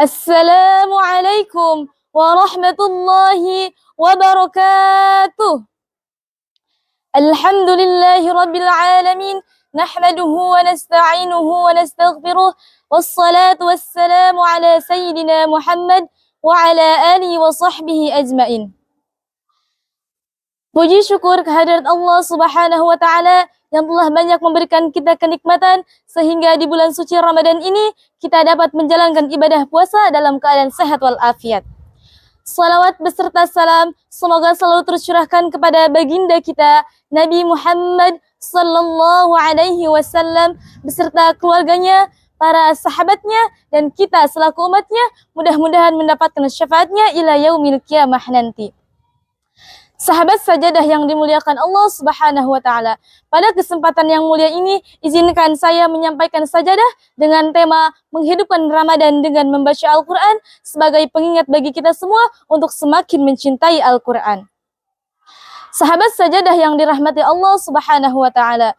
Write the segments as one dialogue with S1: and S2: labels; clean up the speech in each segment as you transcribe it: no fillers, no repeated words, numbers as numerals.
S1: Assalamualaikum warahmatullahi wabarakatuh. Alhamdulillahi rabbil alamin. Nahmaduhu wa nasta'inuhu wa nastaghfiruh. Wassalatu wassalamu ala sayyidina Muhammad wa ala alihi wa sahbihi ajmain. Puji syukur kehadirat Allah Subhanahu wa ta'ala yang telah banyak memberikan kita kenikmatan sehingga di bulan suci Ramadan ini kita dapat menjalankan ibadah puasa dalam keadaan sehat walafiat. Salawat beserta salam semoga selalu tercurahkan kepada baginda kita Nabi Muhammad sallallahu alaihi wasallam beserta keluarganya, para sahabatnya, dan kita selaku umatnya mudah-mudahan mendapatkan syafaatnya ila yaumil qiyamah nanti. Sahabat sajadah yang dimuliakan Allah Subhanahu wa ta'ala, pada kesempatan yang mulia ini izinkan saya menyampaikan sajadah dengan tema menghidupkan Ramadan dengan membaca Al-Quran sebagai pengingat bagi kita semua untuk semakin mencintai Al-Quran. Sahabat sajadah yang dirahmati Allah Subhanahu wa ta'ala,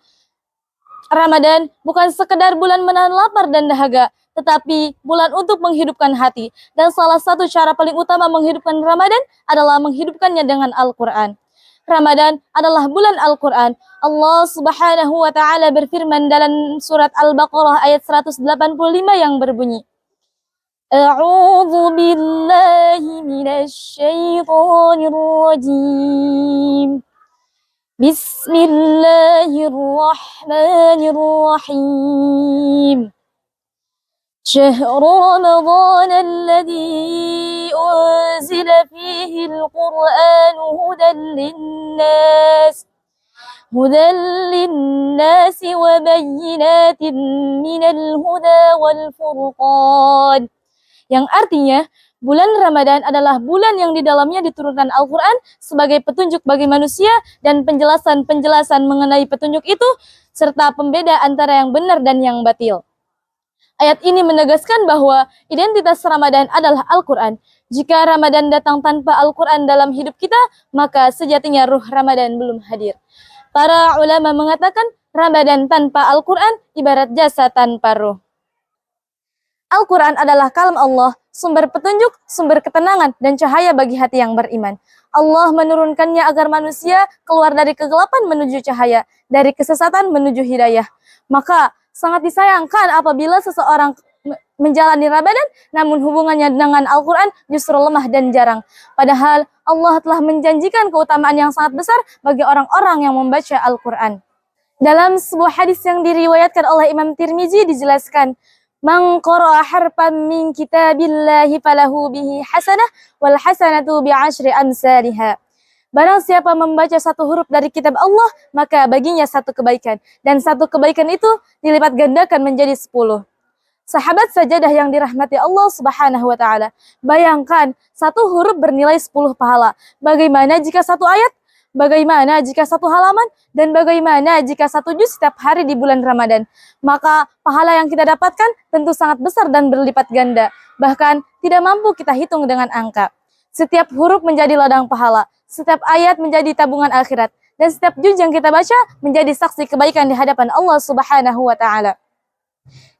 S1: Ramadan bukan sekedar bulan menahan lapar dan dahaga, tetapi bulan untuk menghidupkan hati. Dan salah satu cara paling utama menghidupkan Ramadan adalah menghidupkannya dengan Al-Quran. Ramadan adalah bulan Al-Quran. Allah Subhanahu wa ta'ala berfirman dalam surat Al-Baqarah ayat 185 yang berbunyi, A'udzu billahi minasy syaithanir rajim. Bismillahirrahmanirrahim. شهر رمضان الذي أنزل فيه القرآن هدى للناس وبينات من الهدى والفرقان. Yang artinya bulan Ramadan adalah bulan yang di dalamnya diturunkan Al-Quran sebagai petunjuk bagi manusia dan penjelasan-penjelasan mengenai petunjuk itu serta pembeda antara yang benar dan yang batil. Ayat ini menegaskan bahwa identitas Ramadan adalah Al-Quran. Jika Ramadan datang tanpa Al-Quran dalam hidup kita, maka sejatinya ruh Ramadan belum hadir. Para ulama mengatakan Ramadan tanpa Al-Quran ibarat jasa tanpa ruh. Al-Quran adalah kalam Allah, sumber petunjuk, sumber ketenangan, dan cahaya bagi hati yang beriman. Allah menurunkannya agar manusia keluar dari kegelapan menuju cahaya, dari kesesatan menuju hidayah. Maka sangat disayangkan apabila seseorang menjalani Ramadan namun hubungannya dengan Al-Quran justru lemah dan jarang. Padahal Allah telah menjanjikan keutamaan yang sangat besar bagi orang-orang yang membaca Al-Quran. Dalam sebuah hadis yang diriwayatkan oleh Imam Tirmizi dijelaskan, Man qara'a harfan min kitabillahi falahu bihi hasanah wal hasanatu bi'ashri amsalihha. Barang siapa membaca satu huruf dari kitab Allah, maka baginya satu kebaikan. Dan satu kebaikan itu dilipat gandakan menjadi 10. Sahabat sajadah yang dirahmati Allah Subhanahu wa ta'ala, bayangkan satu huruf bernilai 10 pahala. Bagaimana jika satu ayat? Bagaimana jika satu halaman? Dan bagaimana jika satu juz setiap hari di bulan Ramadan? Maka pahala yang kita dapatkan tentu sangat besar dan berlipat ganda. Bahkan tidak mampu kita hitung dengan angka. Setiap huruf menjadi ladang pahala. Setiap ayat menjadi tabungan akhirat. Dan setiap juz yang kita baca menjadi saksi kebaikan di hadapan Allah Subhanahu wa ta'ala.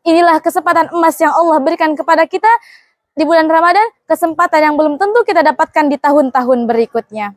S1: Inilah kesempatan emas yang Allah berikan kepada kita di bulan Ramadan. Kesempatan yang belum tentu kita dapatkan di tahun-tahun berikutnya.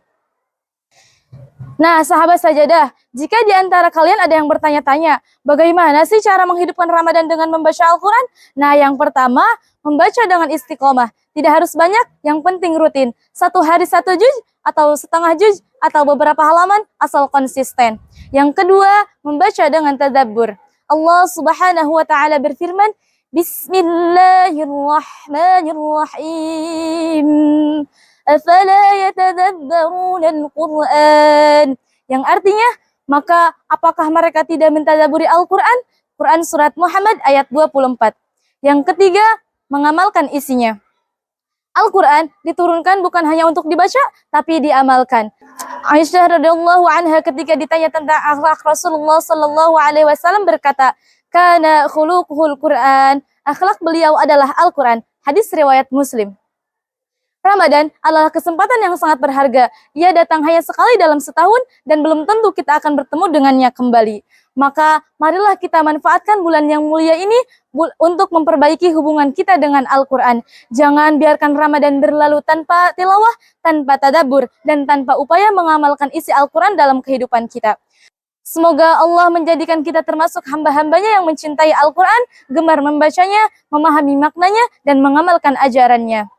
S1: Nah, sahabat sajadah, jika di antara kalian ada yang bertanya-tanya, bagaimana sih cara menghidupkan Ramadan dengan membaca Al-Quran? Nah, yang pertama, membaca dengan istiqomah. Tidak harus banyak, yang penting rutin. Satu hari satu juz, atau setengah juz, atau beberapa halaman, asal konsisten. Yang kedua, membaca dengan tadabbur. Allah Subhanahu wa ta'ala berfirman, Bismillahirrahmanirrahim. Afala yatadabbaruna al-Qur'an. Yang artinya, maka apakah mereka tidak mentadaburi Al-Quran? Quran Surat Muhammad ayat 24. Yang ketiga, mengamalkan isinya. Al-Quran diturunkan bukan hanya untuk dibaca, tapi diamalkan. Aisyah radhiyallahu anha ketika ditanya tentang akhlak Rasulullah sallallahu alaihi wasallam berkata, "Kana khuluquhul Quran." Akhlak beliau adalah Al-Quran. Hadis riwayat Muslim. Ramadan adalah kesempatan yang sangat berharga. Ia datang hanya sekali dalam setahun dan belum tentu kita akan bertemu dengannya kembali. Maka marilah kita manfaatkan bulan yang mulia ini untuk memperbaiki hubungan kita dengan Al-Quran. Jangan biarkan Ramadan berlalu tanpa tilawah, tanpa tadabbur, dan tanpa upaya mengamalkan isi Al-Quran dalam kehidupan kita. Semoga Allah menjadikan kita termasuk hamba-hambanya yang mencintai Al-Quran, gemar membacanya, memahami maknanya, dan mengamalkan ajarannya.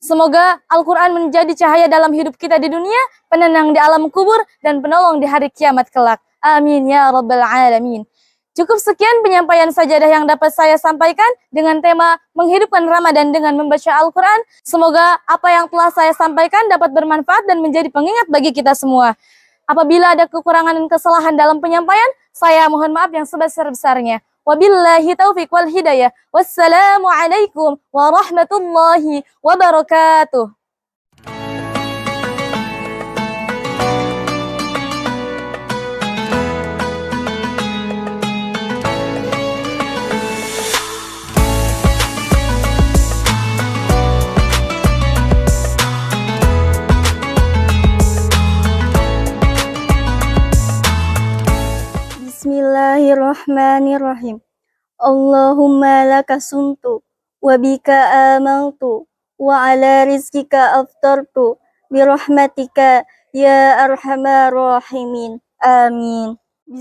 S1: Semoga Al-Quran menjadi cahaya dalam hidup kita di dunia, penenang di alam kubur, dan penolong di hari kiamat kelak. Amin ya rabbal alamin. Cukup sekian penyampaian sajadah yang dapat saya sampaikan dengan tema menghidupkan Ramadan dengan membaca Al-Quran. Semoga apa yang telah saya sampaikan dapat bermanfaat dan menjadi pengingat bagi kita semua. Apabila ada kekurangan dan kesalahan dalam penyampaian, saya mohon maaf yang sebesar-besarnya. Wabillahi taufiq wal hidayah. Wassalamualaikum warahmatullahi wabarakatuh.
S2: Bismillahirrahmanirrahim. Allahumma laka suntu wa bika amantu wa ala rizkika aftartu birahmatika ya arhamar rahimin. Amin.